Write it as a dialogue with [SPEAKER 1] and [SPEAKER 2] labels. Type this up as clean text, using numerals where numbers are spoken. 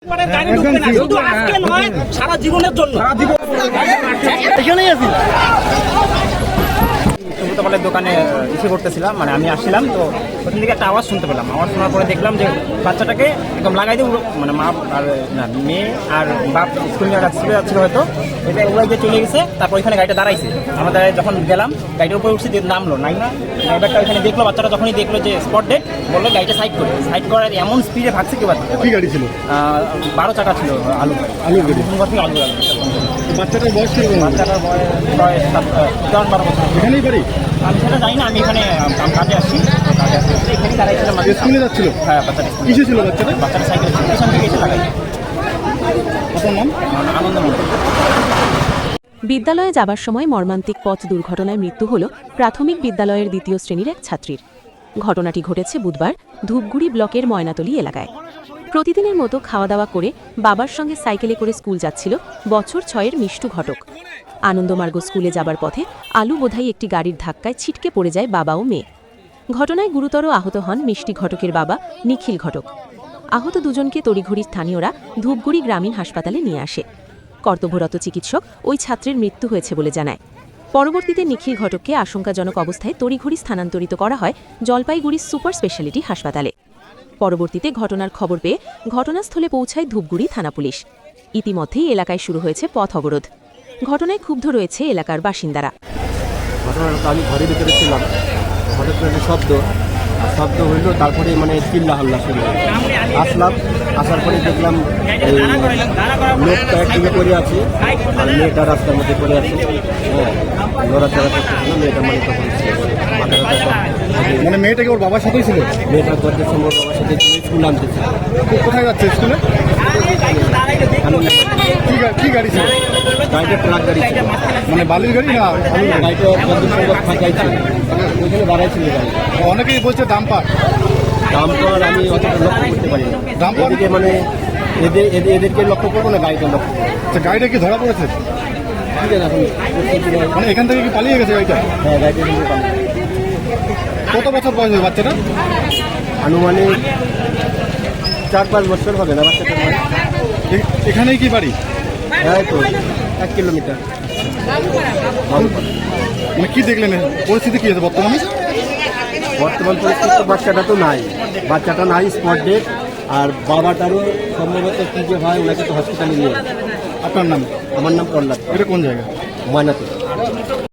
[SPEAKER 1] শুধু আজকে নয়, সারা জীবনের জন্য
[SPEAKER 2] এখানেই আছি।
[SPEAKER 3] সুব্রতপালের দোকানে ইসে করতেছিলাম, মানে আমি আসছিলাম তো ওখান থেকে একটা আওয়াজ শুনতে পেলাম। আওয়াজ শোনার পরে দেখলাম যে বাচ্চাটাকে একদম লাগাই দিয়ে মানে মা আর না মেয়ে আর বাপ স্কুল নিয়ে স্কুলে যাচ্ছিল হয়তো, এটা ওগুলো দিয়ে চলে গেছে। তারপর ওইখানে গাড়িটা দাঁড়াইছে, আমরা দাঁড়ায় যখন গেলাম গাড়িটার উপরে উঠছে, নামলো নাই না, ড্রাইভারটা ওইখানে দেখলো বাচ্চাটা, যখনই দেখলো যে স্পট ডেট, বললো গাড়িটা সাইড করার এমন স্পিডে ভাগছে কি বাচ্চা।
[SPEAKER 2] কি গাড়ি ছিল?
[SPEAKER 3] 12 চাকা ছিল, আলু
[SPEAKER 2] গাড়ি।
[SPEAKER 3] আলু
[SPEAKER 2] বাচ্চাটার বয়স ছিল?
[SPEAKER 3] বাচ্চাটার বয়স প্রায় 10-12 বছর।
[SPEAKER 2] এখানেই বাড়ি?
[SPEAKER 3] আমি সেটা জানি না, আমি এখানে কাজে আসছি, এখানে দাঁড়াইছিলাম।
[SPEAKER 2] স্কুলে যাচ্ছিল?
[SPEAKER 3] হ্যাঁ, বাচ্চাটা
[SPEAKER 2] কিসে ছিল বাচ্চাটা?
[SPEAKER 3] বাচ্চাটা সাইকেল ছিল, পিছন থেকে এসে লাগাই।
[SPEAKER 2] আপনার নাম?
[SPEAKER 3] আনন্দমন্ডল।
[SPEAKER 4] বিদ্যালয়ে যাবার সময় মর্মান্তিক পথ দুর্ঘটনায় মৃত্যু হল প্রাথমিক বিদ্যালয়ের 2য় শ্রেণীর এক ছাত্রীর। ঘটনাটি ঘটেছে বুধবার ধূপগুড়ি ব্লকের ময়নাতলী এলাকায়। প্রতিদিনের মতো খাওয়া দাওয়া করে বাবার সঙ্গে সাইকেলে করে স্কুল যাচ্ছিল বছর 6-এর মিষ্টু ঘটক। আনন্দমার্গ স্কুলে যাবার পথে আলু বোধাই একটি গাড়ির ধাক্কায় ছিটকে পড়ে যায় বাবা ও মেয়ে। ঘটনায় গুরুতর আহত হন মিষ্টি ঘটকের বাবা নিখিল ঘটক। আহত দুজনকে তড়িঘড়ি স্থানীয়রা ধূপগুড়ি গ্রামীণ হাসপাতালে নিয়ে আসে। কর্তব্যরত চিকিৎসক ওই ছাত্রের মৃত্যু হয়েছে বলে জানায়। পরবর্তীতে নিখিল ঘটককে আশঙ্কাজনক অবস্থায় তড়িঘড়ি স্থানান্তরিত করা হয় জলপাইগুড়ি সুপার স্পেশালিটি হাসপাতালে। পরবর্তীতে ঘটনার খবর পেয়ে ঘটনাস্থলে পৌঁছায় ধূপগুড়ি থানা পুলিশ। ইতিমধ্যেই এলাকায় শুরু হয়েছে পথ অবরোধ। ঘটনায় ক্ষুব্ধ রয়েছে এলাকার বাসিন্দারা।
[SPEAKER 5] ঘটনাটা আমি ঘরের ভিতরে ছিলাম, হঠাৎ করে শব্দ হইল, তারপরে মানে চিল্লা হাল্লা শুরু হলো। আসলাম, আসার পরে দেখলাম লোকটা একদিকে পড়ে আছে আর মেয়েটা রাস্তার মধ্যে পড়ে আছে। হ্যাঁ, লড়াচড়া করতেছিল মেয়েটা, মানে তখন
[SPEAKER 2] মানে মেয়েটাকে ওর বাবার সাথেই ছিল?
[SPEAKER 5] মেয়েটা করতে সম্ভব বাবার সাথে স্কুল আনতেছিল।
[SPEAKER 2] কোথায় যাচ্ছে স্কুলে? কি গাড়ি ছিল?
[SPEAKER 5] গাড়িটা ট্রাক গাড়ি ছিল।
[SPEAKER 2] মানে বালির গাড়ি না?
[SPEAKER 5] গাড়িটা যত সম্ভব ফাঁকাই ছিল, ওইখানে দাঁড়াই ছিল গাড়ি।
[SPEAKER 2] অনেকেই বলছে ডাম্পার।
[SPEAKER 5] ডাম্পার আমি অতটা লক্ষ্য করতে পারি না।
[SPEAKER 2] ডাম্পার
[SPEAKER 5] এদিকে মানে এদেরকে লক্ষ্য করবো না, গাড়িটা লক্ষ্য করবো।
[SPEAKER 2] আচ্ছা, গাড়িটা কি ধরা পড়েছে?
[SPEAKER 5] ঠিক আছে, এখন
[SPEAKER 2] মানে এখান থেকে কি পালিয়ে গেছে গাড়িটা?
[SPEAKER 5] হ্যাঁ, গাড়িটা কিন্তু পানি।
[SPEAKER 2] কত বছর বয়স হবে বাচ্চাটা?
[SPEAKER 5] আনুমানিক 4-5 বছর হবে না বাচ্চাটার বয়স।
[SPEAKER 2] এখানেই কি বাড়ি?
[SPEAKER 5] হ্যাঁ, তো 1 কিলোমিটার।
[SPEAKER 2] মানে কি দেখলেন, পরিস্থিতি কি আছে বর্তমানে?
[SPEAKER 5] বর্তমান পরিস্থিতি তো বাচ্চাটা নাই স্পট ডেট, আর বাবাটারও সম্ভবত কি যে হয়, ওনাকে তো হসপিটালে নিয়ে।
[SPEAKER 2] আপনার নাম?
[SPEAKER 5] আমার নাম প্রহ্লাদ।
[SPEAKER 2] এটা কোন জায়গা?
[SPEAKER 5] ময়নাতলী।